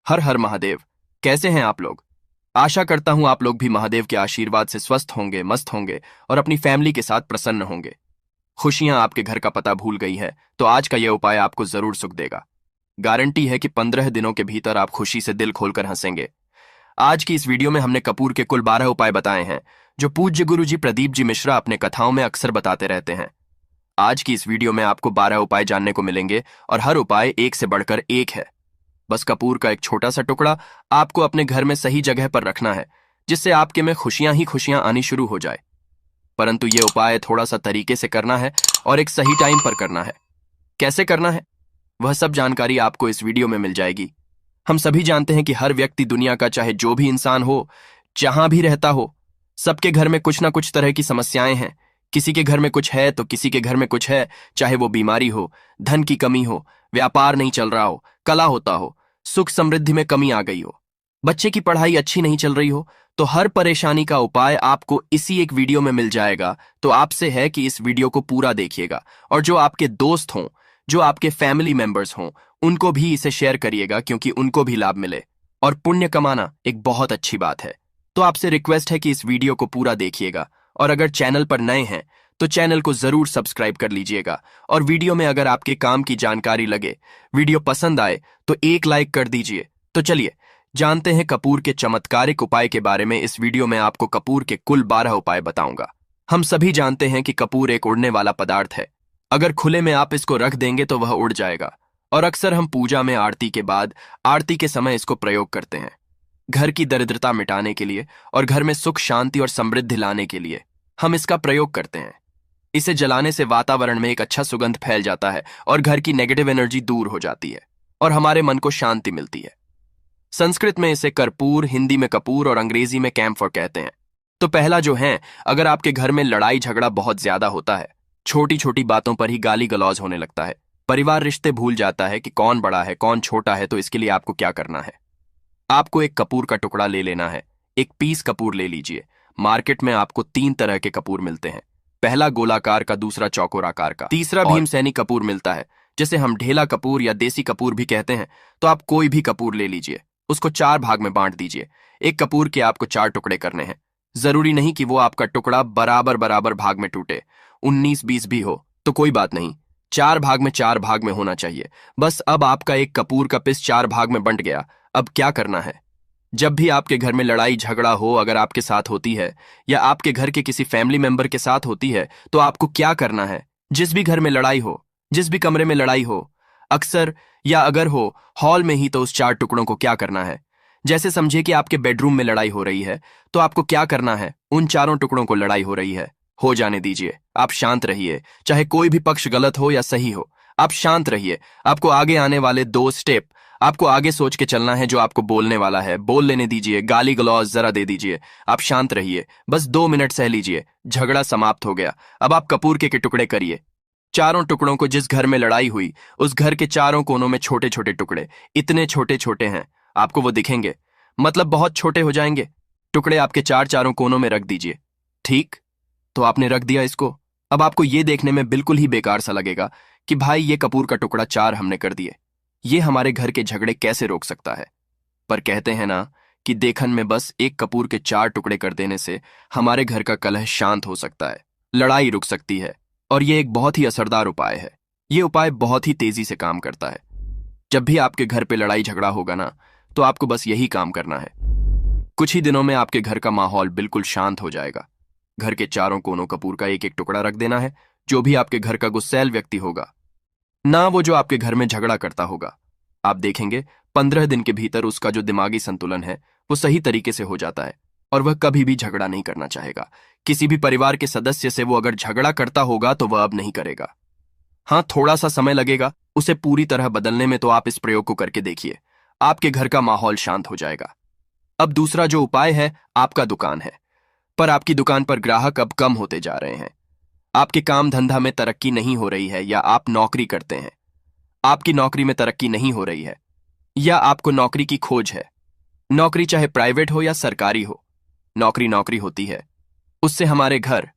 हर हर महादेव। कैसे हैं आप लोग? आशा करता हूं आप लोग भी महादेव के आशीर्वाद से स्वस्थ होंगे, मस्त होंगे और अपनी फैमिली के साथ प्रसन्न होंगे। खुशियां आपके घर का पता भूल गई है तो आज का यह उपाय आपको जरूर सुख देगा। गारंटी है कि 15 दिनों के भीतर आप खुशी से दिल खोलकर हंसेंगे। आज की इस वीडियो में हमने कपूर के कुल 12 उपाय बताए हैं जो पूज्य गुरु जी प्रदीप जी मिश्रा अपने कथाओं में अक्सर बताते रहते हैं। आज की इस वीडियो में आपको 12 उपाय जानने को मिलेंगे और हर उपाय एक से बढ़कर एक है। बस कपूर का एक छोटा सा टुकड़ा आपको अपने घर में सही जगह पर रखना है जिससे आपके में खुशियां ही खुशियां आनी शुरू हो जाए। परंतु यह उपाय थोड़ा सा तरीके से करना है और एक सही टाइम पर करना है। कैसे करना है वह सब जानकारी आपको इस वीडियो में मिल जाएगी। हम सभी जानते हैं कि हर व्यक्ति दुनिया का चाहे जो भी इंसान हो, जहां भी रहता हो, सबके घर में कुछ ना कुछ तरह की समस्याएं हैं। किसी के घर में कुछ है तो किसी के घर में कुछ है, चाहे वो बीमारी हो, धन की कमी हो, व्यापार नहीं चल रहा हो, कला होता हो, सुख समृद्धि में कमी आ गई हो, बच्चे की पढ़ाई अच्छी नहीं चल रही हो, तो हर परेशानी का उपाय आपको इसी एक वीडियो में मिल जाएगा। तो आपसे है कि इस वीडियो को पूरा देखिएगा और जो आपके दोस्त हों, जो आपके फैमिली मेंबर्स हों, उनको भी इसे शेयर करिएगा क्योंकि उनको भी लाभ मिले। और पुण्य कमाना एक बहुत अच्छी बात है, तो आपसे रिक्वेस्ट है कि इस वीडियो को पूरा देखिएगा। और अगर चैनल पर नए हैं तो चैनल को जरूर सब्सक्राइब कर लीजिएगा। और वीडियो में अगर आपके काम की जानकारी लगे, वीडियो पसंद आए तो एक लाइक कर दीजिए। तो चलिए जानते हैं कपूर के चमत्कारिक उपाय के बारे में। इस वीडियो में आपको कपूर के कुल 12 उपाय बताऊंगा। हम सभी जानते हैं कि कपूर एक उड़ने वाला पदार्थ है। अगर खुले में आप इसको रख देंगे तो वह उड़ जाएगा। और अक्सर हम पूजा में आरती के बाद, आरती के समय इसको प्रयोग करते हैं, घर की दरिद्रता मिटाने के लिए और घर में सुख शांति और समृद्धि लाने के लिए हम इसका प्रयोग करते हैं। इसे जलाने से वातावरण में एक अच्छा सुगंध फैल जाता है और घर की नेगेटिव एनर्जी दूर हो जाती है और हमारे मन को शांति मिलती है। संस्कृत में इसे कर्पूर, हिंदी में कपूर और अंग्रेजी में कैम्फर कहते हैं। तो पहला जो है, अगर आपके घर में लड़ाई झगड़ा बहुत ज्यादा होता है, छोटी छोटी बातों पर ही गाली गलौज होने लगता है, परिवार रिश्ते भूल जाता है कि कौन बड़ा है कौन छोटा है, तो इसके लिए आपको क्या करना है? आपको एक कपूर का टुकड़ा ले लेना है। एक पीस कपूर ले लीजिए। मार्केट में आपको 3 तरह के कपूर मिलते हैं। पहला गोलाकार का, दूसरा चौकोर आकार का, तीसरा भीमसेनी कपूर मिलता है जिसे हम ढेला कपूर या देसी कपूर भी कहते हैं। तो आप कोई भी कपूर ले लीजिए, उसको 4 भाग में बांट दीजिए। एक कपूर के आपको 4 टुकड़े करने हैं। जरूरी नहीं कि वो आपका टुकड़ा बराबर बराबर भाग में टूटे, 19-20 भी हो तो कोई बात नहीं, 4 भाग में 4 भाग में होना चाहिए। बस अब आपका एक कपूर का पीस 4 भाग में बंट गया। अब क्या करना है? जब भी आपके घर में लड़ाई झगड़ा हो, अगर आपके साथ होती है या आपके घर के किसी फैमिली मेंबर के साथ होती है, तो आपको क्या करना है? जिस भी घर में लड़ाई हो, जिस भी कमरे में लड़ाई हो, अक्सर या अगर हो हॉल में ही, तो उस 4 टुकड़ों को क्या करना है? जैसे समझिए कि आपके बेडरूम में लड़ाई हो रही है, तो आपको क्या करना है? उन 4 टुकड़ों को लड़ाई हो रही है, हो जाने दीजिए। आप शांत रहिए, चाहे कोई भी पक्ष गलत हो या सही हो, आप शांत रहिए। आपको आगे आने वाले 2 स्टेप आपको आगे सोच के चलना है। जो आपको बोलने वाला है बोल लेने दीजिए, गाली गलौज जरा दे दीजिए। आप शांत रहिए, बस 2 मिनट सह लीजिए, झगड़ा समाप्त हो गया। अब आप कपूर के टुकड़े करिए। 4 टुकड़ों को, जिस घर में लड़ाई हुई उस घर के 4 कोनों में छोटे छोटे टुकड़े, इतने छोटे छोटे हैं आपको वो दिखेंगे, मतलब बहुत छोटे हो जाएंगे। टुकड़े आपके 4 कोनों में रख दीजिए। ठीक, तो आपने रख दिया इसको। अब आपको ये देखने में बिल्कुल ही बेकार सा लगेगा कि भाई ये कपूर का टुकड़ा 4 हमने कर दिए, ये हमारे घर के झगड़े कैसे रोक सकता है? पर कहते हैं ना कि देखन में बस एक कपूर के 4 टुकड़े कर देने से हमारे घर का कलह शांत हो सकता है, लड़ाई रुक सकती है। और ये एक बहुत ही असरदार उपाय है। ये उपाय बहुत ही तेजी से काम करता है। जब भी आपके घर पे लड़ाई झगड़ा होगा ना, तो आपको बस यही काम करना है। कुछ ही दिनों में आपके घर का माहौल बिल्कुल शांत हो जाएगा। घर के 4 कोनों कपूर का एक एक टुकड़ा रख देना है। जो भी आपके घर का गुस्सैल व्यक्ति होगा ना, वो जो आपके घर में झगड़ा करता होगा, आप देखेंगे 15 दिन के भीतर उसका जो दिमागी संतुलन है वो सही तरीके से हो जाता है और वह कभी भी झगड़ा नहीं करना चाहेगा। किसी भी परिवार के सदस्य से वो अगर झगड़ा करता होगा तो वह अब नहीं करेगा। हाँ, थोड़ा सा समय लगेगा उसे पूरी तरह बदलने में, तो आप इस प्रयोग को करके देखिए, आपके घर का माहौल शांत हो जाएगा। अब दूसरा जो उपाय है, आपका दुकान है, पर आपकी दुकान पर ग्राहक अब कम होते जा रहे हैं। आपके काम धंधा में तरक्की नहीं हो रही है, या आप नौकरी करते हैं, आपकी नौकरी में तरक्की नहीं हो रही है, या आपको नौकरी की खोज है। नौकरी चाहे प्राइवेट हो या सरकारी हो, नौकरी नौकरी होती है, उससे हमारे घर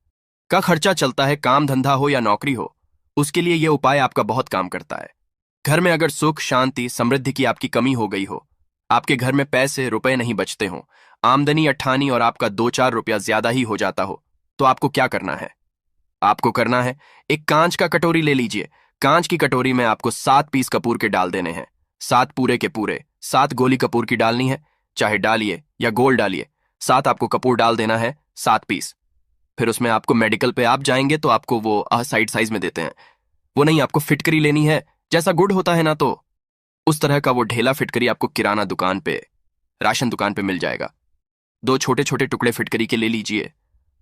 का खर्चा चलता है। काम धंधा हो या नौकरी हो, उसके लिए यह उपाय आपका बहुत काम करता है। घर में अगर सुख शांति समृद्धि की आपकी कमी हो गई हो, आपके घर में पैसे रुपए नहीं बचते हो, आमदनी अट्ठानी और आपका 2-4 रुपया ज्यादा ही हो जाता हो, तो आपको क्या करना है? आपको करना है, एक कांच का कटोरी ले लीजिए। कांच की कटोरी में आपको 7 पीस कपूर के डाल देने हैं। 7 पूरे के पूरे, 7 गोली कपूर की डालनी है, चाहे डालिए या गोल डालिए। 7 आपको कपूर डाल देना है, 7 पीस। फिर उसमें आपको मेडिकल पे आप जाएंगे तो आपको वो साइड साइज में देते हैं, वो नहीं, आपको फिटकरी लेनी है। जैसा गुड़ होता है ना, तो उस तरह का वो ढेला फिटकरी आपको किराना दुकान पे, राशन दुकान पे मिल जाएगा। 2 छोटे छोटे टुकड़े फिटकरी के ले लीजिए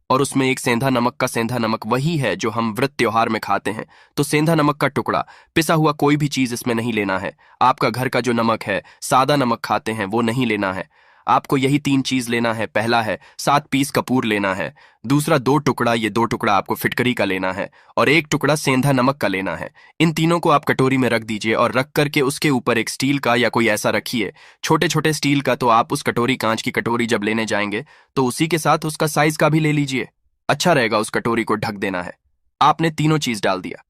और उसमें एक सेंधा नमक का, सेंधा नमक वही है जो हम व्रत त्योहार में खाते हैं, तो सेंधा नमक का टुकड़ा, पिसा हुआ कोई भी चीज इसमें नहीं लेना है। आपका घर का जो नमक है, सादा नमक खाते हैं, वो नहीं लेना है। आपको यही 3 चीज लेना है। पहला है 7 पीस कपूर लेना है, दूसरा 2 टुकड़ा, ये 2 टुकड़ा आपको फिटकरी का लेना है, और 1 टुकड़ा सेंधा नमक का लेना है। इन तीनों को आप कटोरी में रख दीजिए और रख करके उसके ऊपर एक स्टील का या कोई ऐसा रखिए, छोटे छोटे स्टील का। तो आप उस कटोरी, कांच की कटोरी जब लेने जाएंगे तो उसी के साथ उसका साइज का भी ले लीजिए, अच्छा रहेगा। उस कटोरी को ढक देना है। आपने तीनों चीज डाल दिया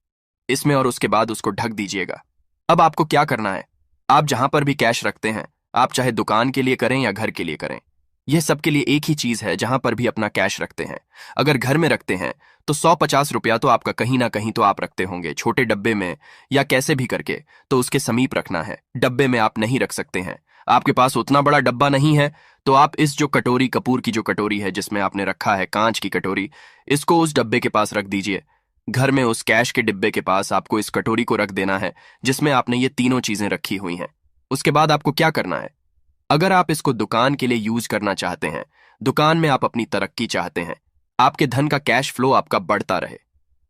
इसमें और उसके बाद उसको ढक दीजिएगा। अब आपको क्या करना है, आप जहां पर भी कैश रखते हैं, आप चाहे दुकान के लिए करें या घर के लिए करें, यह सबके लिए एक ही चीज है। जहां पर भी अपना कैश रखते हैं, अगर घर में रखते हैं तो 150 रुपया तो आपका कहीं ना कहीं तो आप रखते होंगे, छोटे डब्बे में या कैसे भी करके, तो उसके समीप रखना है। डब्बे में आप नहीं रख सकते हैं, आपके पास उतना बड़ा डब्बा नहीं है, तो आप इस जो कटोरी, कपूर की जो कटोरी है जिसमें आपने रखा है कांच की कटोरी, इसको उस डब्बे के पास रख दीजिए। घर में उस कैश के डिब्बे के पास आपको इस कटोरी को रख देना है जिसमें आपने ये तीनों चीजें रखी हुई हैं। उसके बाद आपको क्या करना है, अगर आप इसको दुकान के लिए यूज करना चाहते हैं, दुकान में आप अपनी तरक्की चाहते हैं, आपके धन का कैश फ्लो आपका बढ़ता रहे,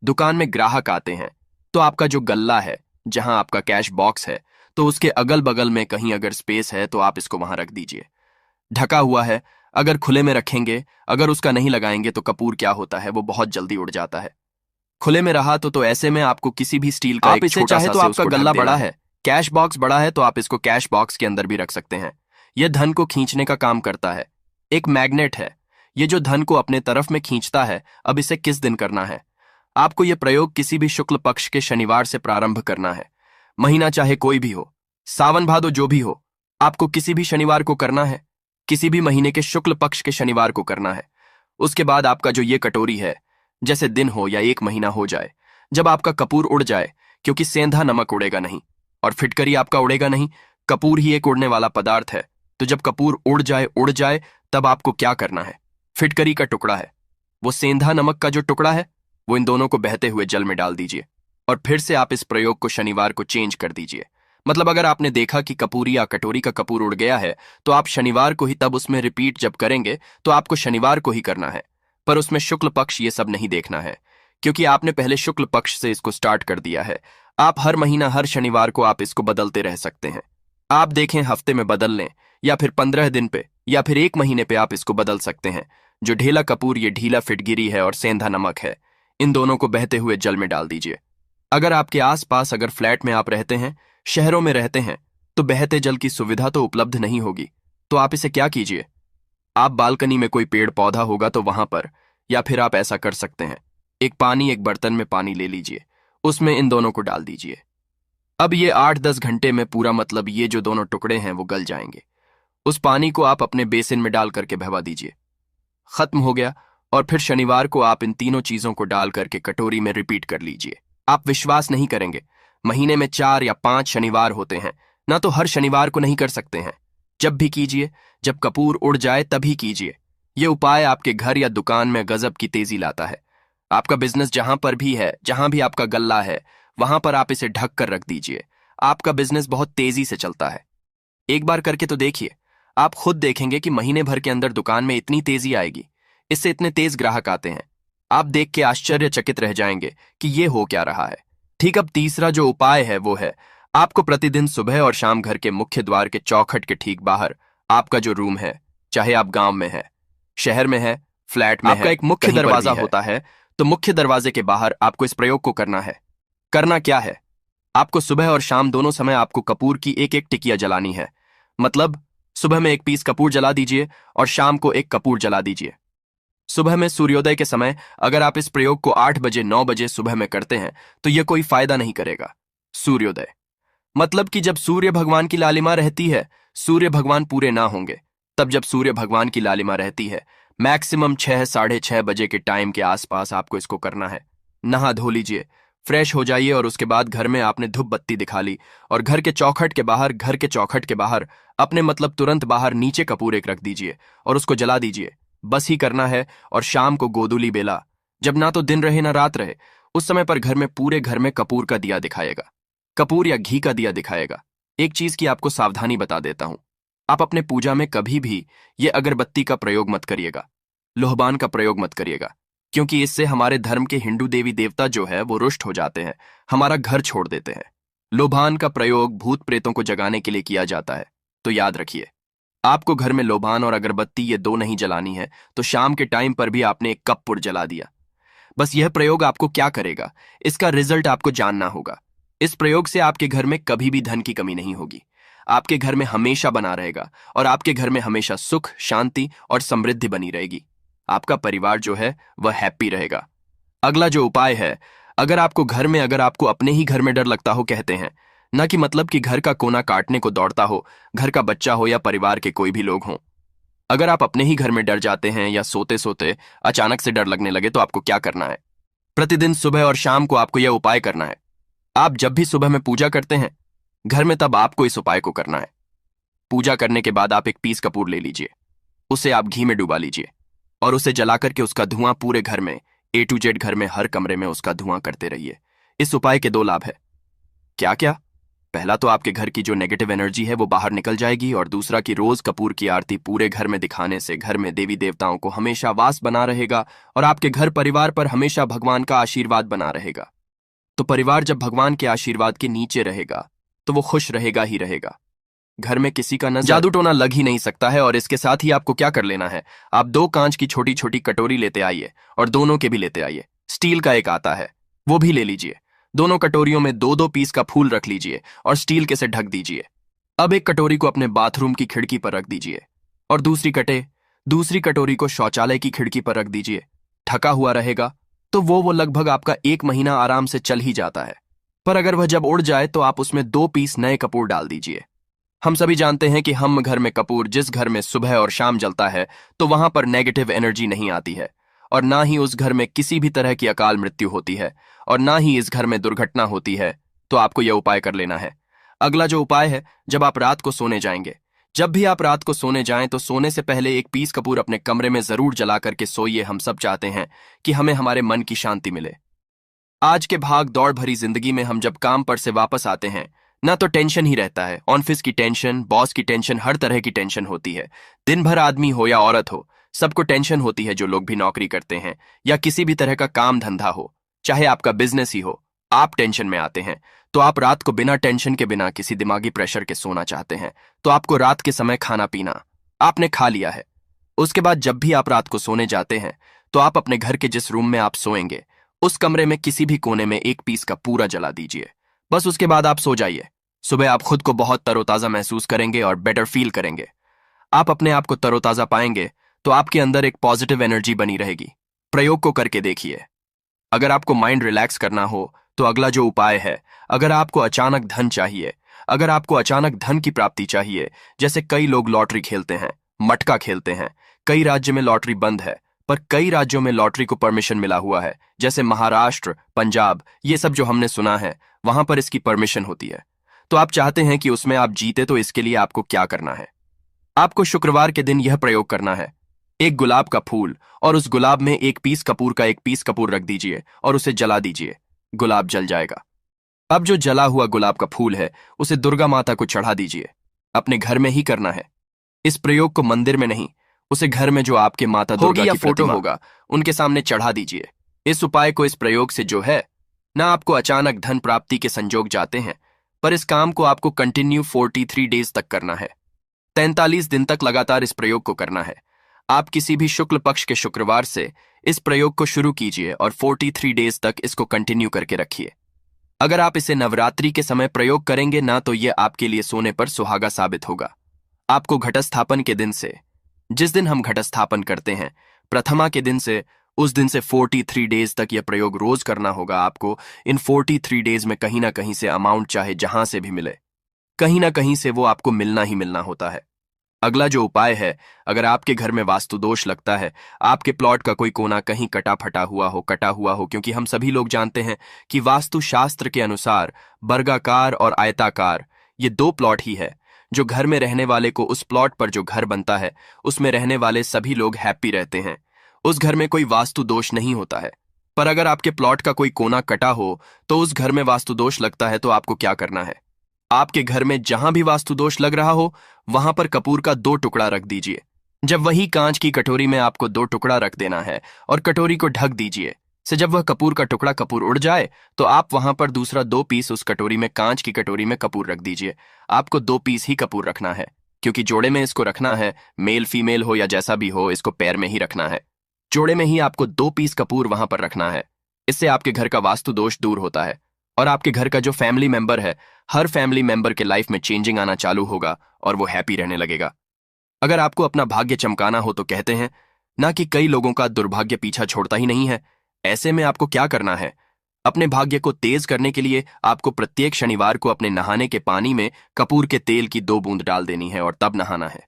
दुकान में ग्राहक आते हैं, तो आपका जो गल्ला है, जहां आपका कैश बॉक्स है, तो उसके अगल बगल में कहीं अगर स्पेस है तो आप इसको वहां रख दीजिए। ढका हुआ है, अगर खुले में रखेंगे, अगर उसका नहीं लगाएंगे तो कपूर क्या होता है, वो बहुत जल्दी उड़ जाता है। खुले में रहा तो ऐसे में आपको किसी भी स्टील का, आप इसे चाहे तो आपका गल्ला बड़ा है, कैश बॉक्स बड़ा है, तो आप इसको कैश बॉक्स के अंदर भी रख सकते हैं। यह धन को खींचने का काम करता है, एक मैग्नेट है, ये जो धन को अपने तरफ में खींचता है। अब इसे किस दिन करना है, आपको यह प्रयोग किसी भी शुक्ल पक्ष के शनिवार से प्रारंभ करना है। महीना चाहे कोई भी हो, सावन भादो जो भी हो, आपको किसी भी शनिवार को करना है, किसी भी महीने के शुक्ल पक्ष के शनिवार को करना है। उसके बाद आपका जो ये कटोरी है, जैसे दिन हो या 1 महीना हो जाए, जब आपका कपूर उड़ जाए, क्योंकि सेंधा नमक उड़ेगा नहीं और फिटकरी आपका उड़ेगा नहीं, कपूर ही एक उड़ने वाला पदार्थ है, तो जब कपूर उड़ जाए तब आपको क्या करना है, फिटकरी का टुकड़ा है, वो सेंधा नमक का जो टुकड़ा है, वो इन दोनों को बहते हुए जल में डाल दीजिए और फिर से आप इस प्रयोग को शनिवार को चेंज कर दीजिए। मतलब अगर आपने देखा कि कपूरी या कटोरी का कपूर उड़ गया है, तो आप शनिवार को ही तब उसमें रिपीट जब करेंगे तो आपको शनिवार को ही करना है, पर उसमें शुक्ल पक्ष ये सब नहीं देखना है, क्योंकि आपने पहले शुक्ल पक्ष से इसको स्टार्ट कर दिया है। आप हर महीना, हर शनिवार को आप इसको बदलते रह सकते हैं। आप देखें, हफ्ते में बदल लें या फिर 15 दिन पे या फिर 1 महीने पे आप इसको बदल सकते हैं। जो ढीला कपूर, ये ढीला फिटगिरी है और सेंधा नमक है, इन दोनों को बहते हुए जल में डाल दीजिए। अगर आपके आसपास, अगर फ्लैट में आप रहते हैं, शहरों में रहते हैं, तो बहते जल की सुविधा तो उपलब्ध नहीं होगी, तो आप इसे क्या कीजिए, आप बालकनी में कोई पेड़ पौधा होगा तो वहां पर, या फिर आप ऐसा कर सकते हैं, एक बर्तन में पानी ले लीजिए, उसमें इन दोनों को डाल दीजिए। अब ये 8-10 घंटे में पूरा, मतलब ये जो दोनों टुकड़े हैं वो गल जाएंगे। उस पानी को आप अपने बेसिन में डाल करके बहवा दीजिए, खत्म हो गया। और फिर शनिवार को आप इन तीनों चीजों को डाल करके कटोरी में रिपीट कर लीजिए। आप विश्वास नहीं करेंगे, महीने में 4 या 5 शनिवार होते हैं ना, तो हर शनिवार को नहीं कर सकते हैं, जब भी कीजिए, जब कपूर उड़ जाए तभी कीजिए। ये उपाय आपके घर या दुकान में गजब की तेजी लाता है। आपका बिजनेस जहां पर भी है, जहां भी आपका गल्ला है, वहां पर आप इसे ढक कर रख दीजिए, आपका बिजनेस बहुत तेजी से चलता है। एक बार करके तो देखिए, आप खुद देखेंगे कि महीने भर के अंदर दुकान में इतनी तेजी आएगी, इससे इतने तेज ग्राहक आते हैं, आप देख के आश्चर्यचकित रह जाएंगे कि ये हो क्या रहा है। ठीक, अब तीसरा जो उपाय है वो है, आपको प्रतिदिन सुबह और शाम घर के मुख्य द्वार के चौखट के ठीक बाहर, आपका जो रूम है, चाहे आप गांव में है, शहर में है, फ्लैट में है, आपका एक मुख्य दरवाजा होता है, तो मुख्य दरवाजे के बाहर आपको इस प्रयोग को करना है। करना क्या है, आपको सुबह और शाम दोनों समय आपको कपूर की 1-1 टिकिया जलानी है। मतलब सुबह में 1 पीस कपूर जला दीजिए और शाम को 1 कपूर जला दीजिए। सुबह में सूर्योदय के समय अगर आप इस प्रयोग को 8 बजे 9 बजे सुबह में करते हैं तो यह कोई फायदा नहीं करेगा। सूर्योदय मतलब कि जब सूर्य भगवान की लालिमा रहती है, सूर्य भगवान पूरे ना होंगे तब जब सूर्य भगवान की लालिमा रहती है। मैक्सिमम 6 साढ़े 6 बजे के टाइम के आसपास आपको इसको करना है। नहा धो लीजिए, फ्रेश हो जाइए और उसके बाद घर में आपने धूप बत्ती दिखा ली और घर के चौखट के बाहर अपने मतलब तुरंत बाहर नीचे कपूर एक रख दीजिए और उसको जला दीजिए। बस ही करना है। और शाम को गोधूली बेला, जब ना तो दिन रहे ना रात रहे, उस समय पर घर में पूरे घर में कपूर का दिया दिखाएगा, कपूर या घी का दिया दिखाएगा। एक चीज की आपको सावधानी बता देता हूं, आप अपने पूजा में कभी भी ये अगरबत्ती का प्रयोग मत करिएगा, लोहबान का प्रयोग मत करिएगा, क्योंकि इससे हमारे धर्म के हिंदू देवी देवता जो है वो रुष्ट हो जाते हैं, हमारा घर छोड़ देते हैं। लोबान का प्रयोग भूत प्रेतों को जगाने के लिए किया जाता है। तो याद रखिए, आपको घर में लोबान और अगरबत्ती ये दो नहीं जलानी है, तो शाम के टाइम पर भी आपने एक कपूर जला दिया। बस यह प्रयोग आपको क्या करेगा, इसका रिजल्ट आपको जानना होगा। इस प्रयोग से आपके घर में कभी भी धन की कमी नहीं होगी, आपके घर में हमेशा बना रहेगा और आपके घर में हमेशा सुख, शांति और समृद्धि बनी रहेगी। आपका परिवार जो है वह हैप्पी रहेगा। अगला जो उपाय है, अगर आपको अपने ही घर में डर लगता हो, कहते हैं ना कि मतलब कि घर का कोना काटने को दौड़ता हो, घर का बच्चा हो या परिवार के कोई भी लोग हों, अगर आप अपने ही घर में डर जाते हैं या सोते सोते अचानक से डर लगने लगे, तो आपको क्या करना है? प्रतिदिन सुबह और शाम को आपको यह उपाय करना है। आप जब भी सुबह में पूजा करते हैं घर में, तब आपको इस उपाय को करना है। पूजा करने के बाद आप एक पीस कपूर ले लीजिए, उसे आप घी में डुबा लीजिए और उसे जलाकर के उसका धुआं पूरे घर में A to Z घर में हर कमरे में उसका धुआं करते रहिए। इस उपाय के दो लाभ है। क्या क्या? पहला तो आपके घर की जो नेगेटिव एनर्जी है वो बाहर निकल जाएगी, और दूसरा कि रोज कपूर की आरती पूरे घर में दिखाने से घर में देवी देवताओं को हमेशा वास बना रहेगा और आपके घर परिवार पर हमेशा भगवान का आशीर्वाद बना रहेगा। तो परिवार जब भगवान के आशीर्वाद के नीचे रहेगा तो वो खुश रहेगा ही रहेगा। घर में किसी का नजर जादू टोना लग ही नहीं सकता है। और इसके साथ ही आपको क्या कर लेना है, आप 2 कांच की छोटी छोटी कटोरी लेते आइए और दोनों के भी लेते आइए। स्टील का एक आता है, वो भी ले लीजिए। दोनों कटोरियों में 2-2 पीस का फूल रख लीजिए और स्टील के से ढक दीजिए। अब एक कटोरी को अपने बाथरूम की खिड़की पर रख दीजिए और दूसरी कटोरी को शौचालय की खिड़की पर रख दीजिए। ढका हुआ रहेगा तो वो लगभग आपका 1 महीना आराम से चल ही जाता है। पर अगर वह जब उड़ जाए तो आप उसमें 2 पीस नए कपूर डाल दीजिए। हम सभी जानते हैं कि हम घर में कपूर जिस घर में सुबह और शाम जलता है तो वहां पर नेगेटिव एनर्जी नहीं आती है, और ना ही उस घर में किसी भी तरह की अकाल मृत्यु होती है, और ना ही इस घर में दुर्घटना होती है। तो आपको यह उपाय कर लेना है। अगला जो उपाय है, जब आप रात को सोने जाएंगे, जब भी आप रात को सोने जाएं तो सोने से पहले एक पीस कपूर अपने कमरे में जरूर जला करके सोइए। हम सब चाहते हैं कि हमें हमारे मन की शांति मिले। आज के भाग दौड़ भरी जिंदगी में हम जब काम पर से वापस आते हैं ना तो टेंशन ही रहता है, ऑफिस की टेंशन, बॉस की टेंशन, हर तरह की टेंशन होती है। दिन भर आदमी हो या औरत हो, सबको टेंशन होती है। जो लोग भी नौकरी करते हैं या किसी भी तरह का काम धंधा हो, चाहे आपका बिजनेस ही हो, आप टेंशन में आते हैं। तो आप रात को बिना टेंशन के, बिना किसी दिमागी प्रेशर के सोना चाहते हैं। तो आपको रात के समय खाना पीना आपने खा लिया है। उसके बाद जब भी आप रात को सोने जाते हैं तो आप अपने घर के जिस रूम में आप सोएंगे उस कमरे में किसी भी कोने में एक पीस का पूरा जला दीजिए। बस उसके बाद आप सो जाइए। सुबह आप खुद को बहुत तरोताजा महसूस करेंगे और बेटर फील करेंगे। आप अपने आप को तरोताजा पाएंगे तो आपके अंदर एक पॉजिटिव एनर्जी बनी रहेगी। प्रयोग को करके देखिए। अगर आपको माइंड रिलैक्स करना हो तो अगला जो उपाय है, अगर आपको अचानक धन चाहिए, अगर आपको अचानक धन की प्राप्ति चाहिए, जैसे कई लोग लॉटरी खेलते हैं, मटका खेलते हैं। कई राज्य में लॉटरी बंद है, पर कई राज्यों में लॉटरी को परमिशन मिला हुआ है, जैसे महाराष्ट्र, पंजाब, ये सब जो हमने सुना है, वहां पर इसकी परमिशन होती है। तो आप चाहते हैं कि उसमें आप जीते, तो इसके लिए आपको क्या करना है? आपको शुक्रवार के दिन यह प्रयोग करना है। एक गुलाब का फूल और उस गुलाब में एक पीस कपूर रख दीजिए और उसे जला दीजिए। गुलाब जल जाएगा। अब जो जला हुआ गुलाब का फूल है उसे दुर्गा माता को चढ़ा दीजिए। अपने घर में ही करना है। इस प्रयोग को मंदिर में नहीं, उसे घर में जो आपके माता दुर्गा की फोटो होगा उनके सामने चढ़ा दीजिए। इस उपाय को, इस प्रयोग से जो है ना, आपको अचानक धन प्राप्ति के संजोग जाते हैं, पर इस काम को आपको कंटिन्यू 43 डेज तक करना है। 43 दिन तक लगातार इस प्रयोग को करना है। आप किसी भी शुक्ल पक्ष के शुक्रवार से इस प्रयोग को शुरू कीजिए और 43 डेज तक इसको कंटिन्यू करके रखिए। अगर आप इसे नवरात्रि के समय प्रयोग करेंगे ना, तो यह आपके लिए सोने पर सुहागा साबित होगा। आपको घटस्थापन के दिन से, जिस दिन हम घटस्थापन करते हैं, प्रथमा के दिन से, उस दिन से 43 डेज तक यह प्रयोग रोज करना होगा। आपको इन 43 डेज में कहीं ना कहीं से अमाउंट चाहे जहां से भी मिले, कहीं ना कहीं से वो आपको मिलना ही मिलना होता है। अगला जो उपाय है, अगर आपके घर में वास्तु दोष लगता है, आपके प्लॉट का कोई कोना कहीं कटा हुआ हो, क्योंकि हम सभी लोग जानते हैं कि वास्तु शास्त्र के अनुसार वर्गाकार और आयताकार ये दो प्लॉट ही है जो घर में रहने वाले को, उस प्लॉट पर जो घर बनता है उसमें रहने वाले सभी लोग हैप्पी रहते हैं। उस घर में कोई वास्तु दोष नहीं होता है। पर अगर आपके प्लॉट का कोई कोना कटा हो तो उस घर में वास्तु दोष लगता है, तो आपको क्या करना है? आपके घर में जहां भी वास्तु दोष लग रहा हो वहां पर कपूर का 2 टुकड़ा रख दीजिए। जब वही कांच की कटोरी में आपको 2 टुकड़ा रख देना है और कटोरी को ढक दीजिए से जब वह कपूर का टुकड़ा कपूर उड़ जाए तो आप वहां पर दूसरा 2 पीस उस कटोरी में, कांच की कटोरी में कपूर रख दीजिए। आपको 2 पीस ही कपूर रखना है, क्योंकि जोड़े में इसको रखना है, मेल फीमेल हो या जैसा भी हो, इसको पैर में ही रखना है। जोड़े में ही आपको 2 पीस कपूर वहां पर रखना है। इससे आपके घर का वास्तु दोष दूर होता है और आपके घर का जो फैमिली मेंबर है, हर फैमिली मेंबर के लाइफ में चेंजिंग आना चालू होगा और वो हैप्पी रहने लगेगा। अगर आपको अपना भाग्य चमकाना हो तो कहते हैं ना कि कई लोगों का दुर्भाग्य पीछा छोड़ता ही नहीं है। ऐसे में आपको क्या करना है? अपने भाग्य को तेज करने के लिए आपको प्रत्येक शनिवार को अपने नहाने के पानी में कपूर के तेल की 2 बूंद डाल देनी है और तब नहाना है।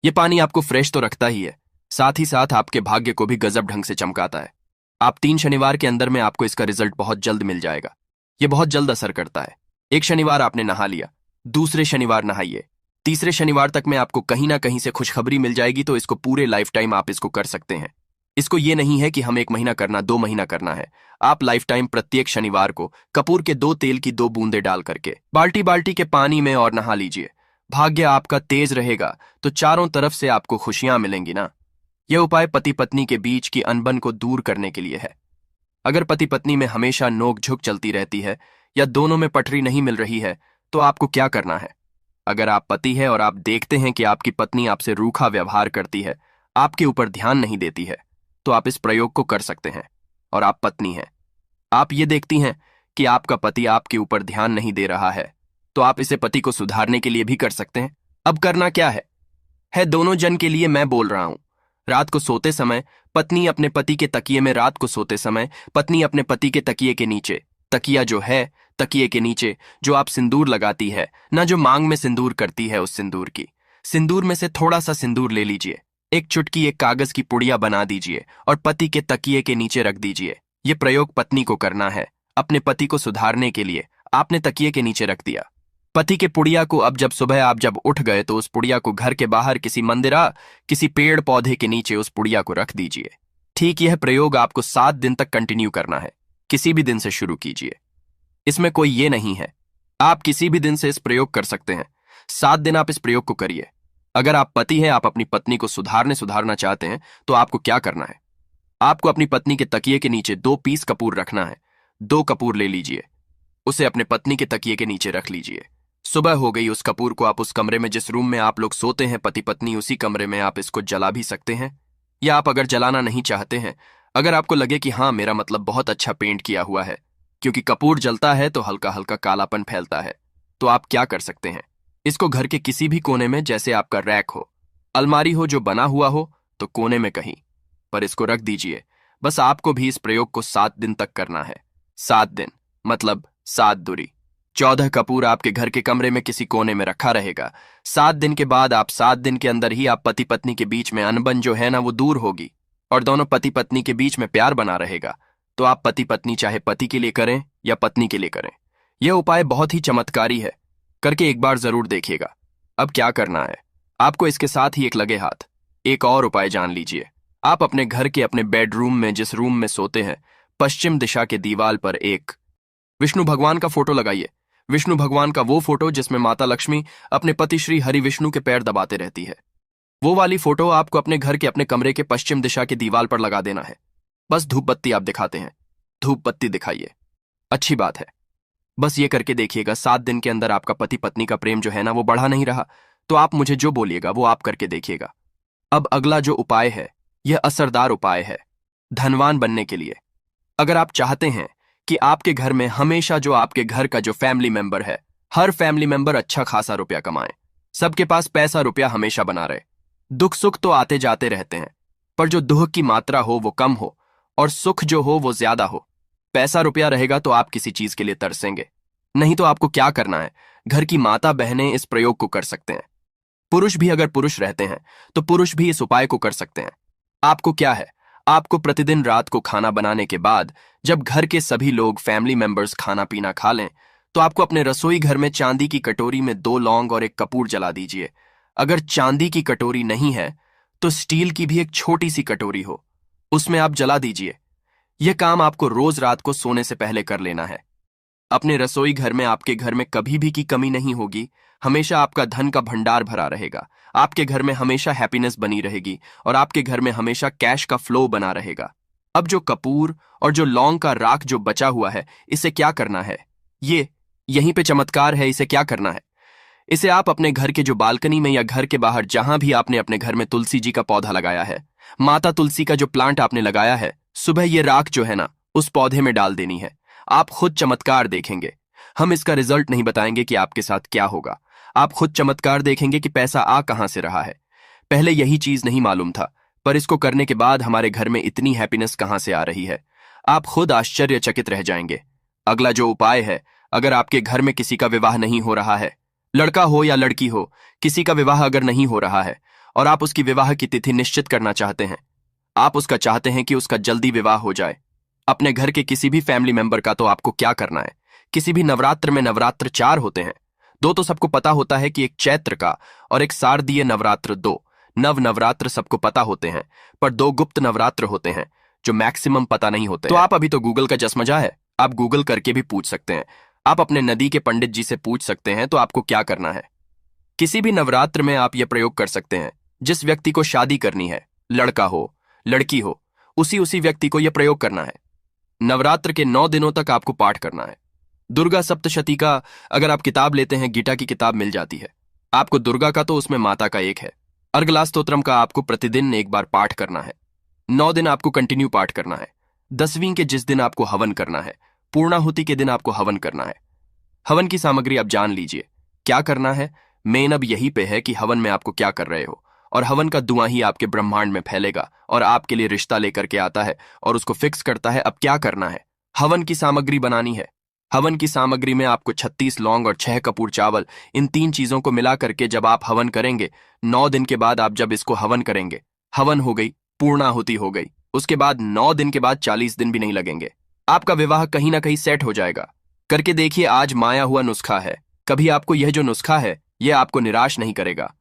ये पानी आपको फ्रेश तो रखता ही है, साथ ही साथ आपके भाग्य को भी गजब ढंग से चमकाता है। आप 3 शनिवार के अंदर में आपको इसका रिजल्ट बहुत जल्द मिल जाएगा। ये बहुत जल्द असर करता है। एक शनिवार आपने नहा लिया, दूसरे शनिवार नहाइए, तीसरे शनिवार तक में आपको कहीं ना कहीं से खुशखबरी मिल जाएगी। तो इसको पूरे लाइफ टाइम आप इसको कर सकते हैं। इसको ये नहीं है कि हम 1 महीना करना, 2 महीना करना है। आप लाइफ टाइम प्रत्येक शनिवार को कपूर के 2 तेल की 2 बूंदे डाल करके बाल्टी बाल्टी के पानी में और नहा लीजिए। भाग्य आपका तेज रहेगा तो चारों तरफ से आपको खुशियां मिलेंगी ना। यह उपाय पति पत्नी के बीच की अनबन को दूर करने के लिए है। अगर पति पत्नी में हमेशा नोक झुक चलती रहती है या दोनों में पटरी नहीं मिल रही है तो आपको क्या करना है? अगर आप पति है और आप देखते हैं कि आपकी पत्नी आपसे रूखा व्यवहार करती है, आपके ऊपर ध्यान नहीं देती है, तो आप इस प्रयोग को कर सकते हैं। और आप पत्नी हैं, आप ये देखती हैं कि आपका पति आपके ऊपर ध्यान नहीं दे रहा है, तो आप इसे पति को सुधारने के लिए भी कर सकते हैं। अब करना क्या है दोनों जन के लिए मैं बोल रहा हूं। रात को सोते समय पत्नी अपने पति के तकिए में, रात को सोते समय पत्नी अपने पति के तकिए के नीचे, तकिया जो है तकिए के नीचे जो आप सिंदूर लगाती है ना, जो मांग में सिंदूर करती है, उस सिंदूर में से थोड़ा सा सिंदूर ले लीजिए, एक चुटकी एक कागज की पुड़िया बना दीजिए और पति के तकिए के नीचे रख दीजिए। ये प्रयोग पत्नी को करना है अपने पति को सुधारने के लिए। आपने तकिए के नीचे रख दिया पति के पुड़िया को। अब जब सुबह आप जब उठ गए तो उस पुड़िया को घर के बाहर किसी मंदिरा, किसी पेड़ पौधे के नीचे उस पुड़िया को रख दीजिए। ठीक, यह प्रयोग आपको 7 दिन तक कंटिन्यू करना है। किसी भी दिन से शुरू कीजिए, इसमें कोई ये नहीं है, आप किसी भी दिन से इस प्रयोग कर सकते हैं। 7 दिन आप इस प्रयोग को करिए। अगर आप पति हैं, आप अपनी पत्नी को सुधारना चाहते हैं, तो आपको क्या करना है? आपको अपनी पत्नी के तकिए के नीचे 2 पीस कपूर रखना है। 2 कपूर ले लीजिए, उसे अपने पत्नी के तकिए के नीचे रख लीजिए। सुबह हो गई, उस कपूर को आप उस कमरे में, जिस रूम में आप लोग सोते हैं पति पत्नी, उसी कमरे में आप इसको जला भी सकते हैं। या आप अगर जलाना नहीं चाहते हैं, अगर आपको लगे कि हाँ मेरा मतलब बहुत अच्छा पेंट किया हुआ है, क्योंकि कपूर जलता है तो हल्का हल्का कालापन फैलता है, तो आप क्या कर सकते हैं? इसको घर के किसी भी कोने में, जैसे आपका रैक हो, अलमारी हो जो बना हुआ हो, तो कोने में कहीं पर इसको रख दीजिए। बस आपको भी इस प्रयोग को 7 दिन तक करना है। 7 दिन मतलब 7 दूरी 14 कपूर आपके घर के कमरे में किसी कोने में रखा रहेगा। 7 दिन के बाद, आप 7 दिन के अंदर ही आप पति पत्नी के बीच में अनबन जो है ना, वो दूर होगी और दोनों पति पत्नी के बीच में प्यार बना रहेगा। तो आप पति पत्नी चाहे पति के लिए करें या पत्नी के लिए करें, यह उपाय बहुत ही चमत्कारी है, करके एक बार जरूर देखिएगा। अब क्या करना है आपको? इसके साथ ही एक लगे हाथ एक और उपाय जान लीजिए। आप अपने घर के अपने बेडरूम में, जिस रूम में सोते हैं, पश्चिम दिशा के दीवार पर एक विष्णु भगवान का फोटो लगाइए। विष्णु भगवान का वो फोटो जिसमें माता लक्ष्मी अपने पति श्री हरि विष्णु के पैर दबाते रहती है, वो वाली फोटो आपको अपने घर के अपने कमरे के पश्चिम दिशा के दीवार पर लगा देना है। बस धूप बत्ती आप दिखाते हैं, धूप बत्ती दिखाइए, अच्छी बात है। बस ये करके देखिएगा, 7 दिन के अंदर आपका पति पत्नी का प्रेम जो है ना, वो बढ़ा नहीं रहा, तो आप मुझे जो बोलिएगा वो आप करके देखिएगा। अब अगला जो उपाय है, यह असरदार उपाय है धनवान बनने के लिए। अगर आप चाहते हैं कि आपके घर में हमेशा जो आपके घर का जो फैमिली मेंबर है, हर फैमिली मेंबर अच्छा खासा रुपया कमाए, सबके पास पैसा रुपया हमेशा बना रहे, दुख सुख तो आते जाते रहते हैं, पर जो दुख की मात्रा हो वो कम हो और सुख जो हो वो ज्यादा हो। पैसा रुपया रहेगा तो आप किसी चीज के लिए तरसेंगे, नहीं तो आपको क्या करना है, घर की माता बहनें इस प्रयोग को कर सकते हैं। पुरुष भी अगर पुरुष रहते हैं तो पुरुष भी इस उपाय को कर सकते हैं। आपको क्या है, आपको प्रतिदिन रात को खाना बनाने के बाद जब घर के सभी लोग फैमिली मेंबर्स खाना पीना खा लें तो आपको अपने रसोई घर में चांदी की कटोरी में 2 लौंग और एक कपूर जला दीजिए। अगर चांदी की कटोरी नहीं है तो स्टील की भी एक छोटी सी कटोरी हो, उसमें आप जला दीजिए। यह काम आपको रोज रात को सोने से पहले कर लेना है। अपने रसोई घर में आपके घर में कभी भी की कमी नहीं होगी। हमेशा आपका धन का भंडार भरा रहेगा। आपके घर में हमेशा हैप्पीनेस बनी रहेगी और आपके घर में हमेशा कैश का फ्लो बना रहेगा। अब जो कपूर और जो लौंग का राख जो बचा हुआ है, इसे क्या करना है, ये यहीं पे चमत्कार है। इसे क्या करना है, इसे आप अपने घर के जो बालकनी में या घर के बाहर जहां भी आपने अपने घर में तुलसी जी का पौधा लगाया है, माता तुलसी का जो प्लांट आपने लगाया है, सुबह ये राख जो है ना उस पौधे में डाल देनी है। आप खुद चमत्कार देखेंगे। हम इसका रिजल्ट नहीं बताएंगे कि आपके साथ क्या होगा, आप खुद चमत्कार देखेंगे कि पैसा आ कहां से रहा है। पहले यही चीज नहीं मालूम था, पर इसको करने के बाद हमारे घर में इतनी हैप्पीनेस कहां से आ रही है, आप खुद आश्चर्यचकित रह जाएंगे। अगला जो उपाय है, अगर आपके घर में किसी का विवाह नहीं हो रहा है, लड़का हो या लड़की हो, किसी का विवाह अगर नहीं हो रहा है और आप उसकी विवाह की तिथि निश्चित करना चाहते हैं, आप उसका चाहते हैं कि उसका जल्दी विवाह हो जाए, अपने घर के किसी भी फैमिली मेंबर का, तो आपको क्या करना है, किसी भी नवरात्र में नवरात्र 4 होते हैं। 2 तो सबको पता होता है कि एक चैत्र का और एक शारदीय नवरात्र 2 नवरात्र सबको पता होते हैं, पर 2 गुप्त नवरात्र होते हैं जो मैक्सिमम पता नहीं होते। तो आप अभी तो गूगल का चश्मजा है, आप गूगल करके भी पूछ सकते हैं। आप अपने नदी के पंडित जी से पूछ सकते हैं। तो आपको क्या करना है, किसी भी नवरात्र में आप यह प्रयोग कर सकते हैं। जिस व्यक्ति को शादी करनी है, लड़का हो लड़की हो, उसी व्यक्ति को यह प्रयोग करना है। नवरात्र के 9 दिनों तक आपको पाठ करना है। दुर्गा सप्तशती का अगर आप किताब लेते हैं, गीता की किताब मिल जाती है आपको। दुर्गा का तो उसमें माता का एक है। अर्गला स्तोत्रम का आपको प्रतिदिन एक बार पाठ करना है। 9 दिन आपको कंटिन्यू पाठ करना है। 10वीं के जिस दिन आपको हवन करना है, पूर्णाहुति के दिन आपको हवन करना है। हवन की सामग्री आप जान लीजिए क्या करना है। मेन अब यही पे है कि हवन में आपको क्या कर रहे हो, और हवन का धुआं ही आपके ब्रह्मांड में फैलेगा और आपके लिए रिश्ता लेकर के आता है और उसको फिक्स करता है। अब क्या करना है, हवन की सामग्री बनानी है। हवन की सामग्री में आपको 36 लौंग और 6 कपूर चावल, इन 3 चीजों को मिला करके जब आप हवन करेंगे, 9 दिन के बाद आप जब इसको हवन करेंगे, हवन हो गई, पूर्णाहुति हो गई, उसके बाद 9 दिन के बाद 40 दिन भी नहीं लगेंगे, आपका विवाह कहीं ना कहीं सेट हो जाएगा। करके देखिए, आज माया हुआ नुस्खा है। कभी आपको यह जो नुस्खा है यह आपको निराश नहीं करेगा।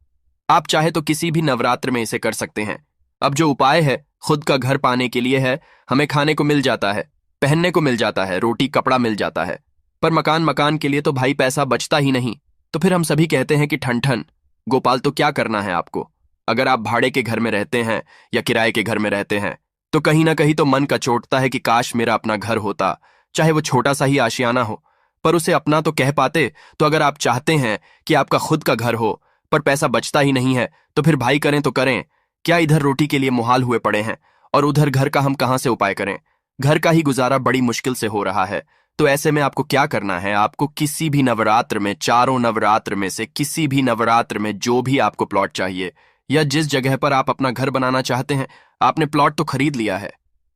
आप चाहे तो किसी भी नवरात्र में इसे कर सकते हैं। अब जो उपाय है खुद का घर पाने के लिए है। हमें खाने को मिल जाता है, पहनने को मिल जाता है, रोटी कपड़ा मिल जाता है, पर मकान के लिए तो भाई पैसा बचता ही नहीं। तो फिर हम सभी कहते हैं कि ठन ठन गोपाल, तो क्या करना है आपको। अगर आप भाड़े के घर में रहते हैं या किराए के घर में रहते हैं तो कहीं ना कहीं तो मन कचोटता है कि काश मेरा अपना घर होता, चाहे वो छोटा सा ही आशियाना हो, पर उसे अपना तो कह पाते। तो अगर आप चाहते हैं कि आपका खुद का घर हो पर पैसा बचता ही नहीं है, तो फिर भाई करें तो करें क्या। इधर रोटी के लिए मुहाल हुए पड़े हैं और उधर घर का हम कहां से उपाय करें। घर का ही गुजारा बड़ी मुश्किल से हो रहा है। तो ऐसे में आपको क्या करना है, आपको किसी भी नवरात्र में, 4 नवरात्र में से किसी भी नवरात्र में जो भी आपको प्लॉट चाहिए या जिस जगह पर आप अपना घर बनाना चाहते हैं, आपने प्लॉट तो खरीद लिया है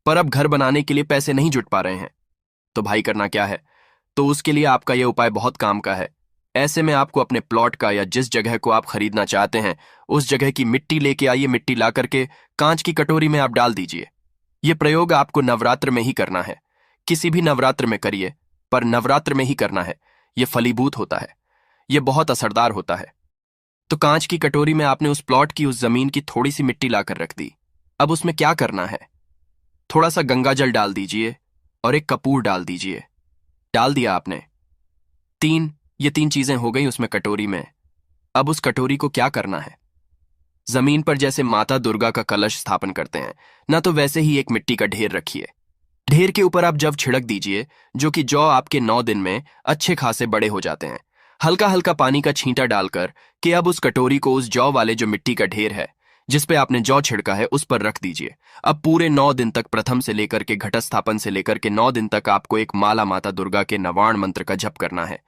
पर अब घर बनाने के लिए पैसे नहीं जुट पा रहे हैं, तो भाई करना क्या है। तो उसके लिए आपका यह उपाय बहुत काम का है। ऐसे में आपको अपने प्लॉट का या जिस जगह को आप खरीदना चाहते हैं उस जगह की मिट्टी लेके आइए। मिट्टी ला करके कांच की कटोरी में आप डाल दीजिए। यह प्रयोग आपको नवरात्र में ही करना है। किसी भी नवरात्र में करिए, पर नवरात्र में ही करना है। यह फलीभूत होता है, यह बहुत असरदार होता है। तो कांच की कटोरी में आपने उस प्लॉट की, उस जमीन की थोड़ी सी मिट्टी लाकर रख दी। अब उसमें क्या करना है, थोड़ा सा गंगा जल डाल दीजिए और एक कपूर डाल दीजिए। डाल दिया आपने, ये 3 चीजें हो गई उसमें कटोरी में। अब उस कटोरी को क्या करना है, जमीन पर जैसे माता दुर्गा का कलश स्थापन करते हैं ना, तो वैसे ही एक मिट्टी का ढेर रखिए। ढेर के ऊपर आप जब छिड़क दीजिए, जो कि जौ आपके 9 दिन में अच्छे खासे बड़े हो जाते हैं। हल्का हल्का पानी का छींटा डालकर कि अब उस कटोरी को उस जौ वाले जो मिट्टी का ढेर है जिस पे आपने जौ छिड़का है उस पर रख दीजिए। अब पूरे 9 दिन तक, प्रथम से लेकर के घटस्थापन से लेकर के 9 दिन तक आपको एक माला माता दुर्गा के नवाण मंत्र का जप करना है।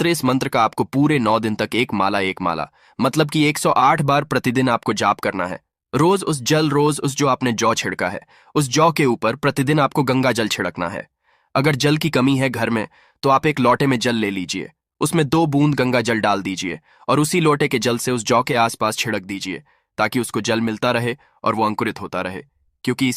इस मंत्र का आपको पूरे 9 दिन तक एक माला मतलब कि 108 बार प्रतिदिन आपको जाप करना है। रोज उस जो आपने जौ छिड़का है उस जौ के ऊपर प्रतिदिन आपको गंगा जल छिड़कना है। अगर जल की कमी है घर में तो आप एक लोटे में जल ले लीजिए, उसमें 2 बूंद गंगा जल डाल दीजिए और उसी लोटे के जल से उस जौ के आसपास छिड़क दीजिए ताकि उसको जल मिलता रहे और वो अंकुरित होता रहे, क्योंकि